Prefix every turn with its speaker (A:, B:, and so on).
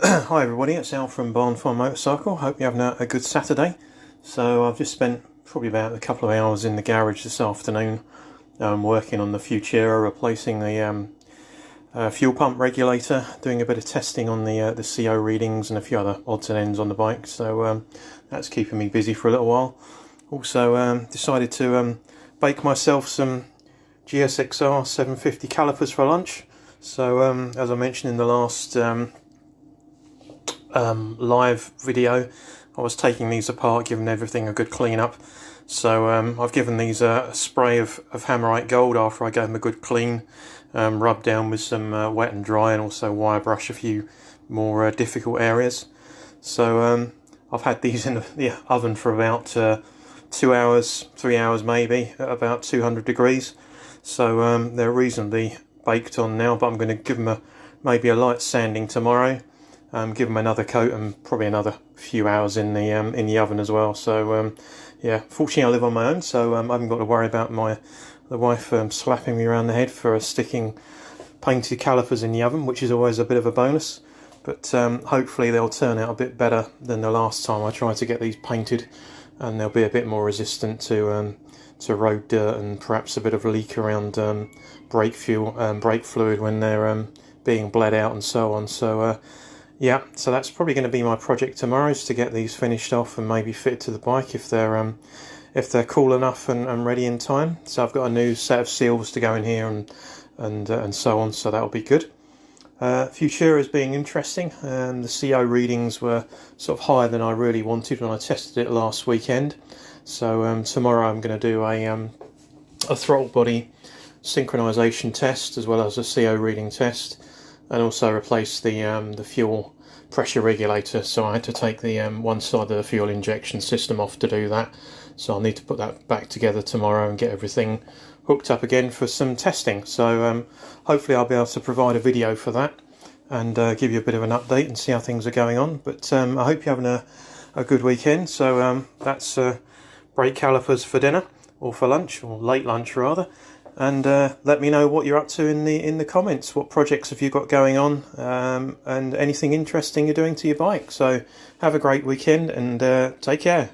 A: Hi everybody, it's Al from Barnfindmotorcycle. Hope you're having a good Saturday. So I've just spent probably about a couple of hours in the garage this afternoon working on the Futura, replacing the fuel pump regulator, doing a bit of testing on the CO readings and a few other odds and ends on the bike. So that's keeping me busy for a little while. Also decided to bake myself some GSXR750 calipers for lunch. So as I mentioned in the last live video, I was taking these apart, giving everything a good clean up. So I've given these a spray of Hammerite gold after I gave them a good clean, rubbed down with some wet and dry, and also wire brush a few more difficult areas. So I've had these in the oven for about 2 hours, 3 hours maybe, at about 200 degrees. So they're reasonably baked on now, but I'm going to give them maybe a light sanding tomorrow. Give them another coat and probably another few hours in the oven as well. So yeah, fortunately I live on my own, so I haven't got to worry about the wife slapping me around the head for sticking painted calipers in the oven, which is always a bit of a bonus. But hopefully they'll turn out a bit better than the last time I tried to get these painted, and they'll be a bit more resistant to road dirt and perhaps a bit of a leak around brake fluid when they're being bled out and so on. So yeah, so that's probably going to be my project tomorrow, is to get these finished off and maybe fit to the bike if they're cool enough and ready in time. So I've got a new set of seals to go in here and so on, so that'll be good. Futura is being interesting. The CO readings were sort of higher than I really wanted when I tested it last weekend. So tomorrow I'm going to do a throttle body synchronization test as well as a CO reading test, and also replace the fuel pressure regulator. So I had to take the one side of the fuel injection system off to do that. So I'll need to put that back together tomorrow and get everything hooked up again for some testing. So hopefully I'll be able to provide a video for that and give you a bit of an update and see how things are going on. But I hope you're having a good weekend. So that's brake calipers for dinner, or for lunch, or late lunch rather. And let me know what you're up to in the comments. What projects have you got going on, and anything interesting you're doing to your bike. So have a great weekend and take care.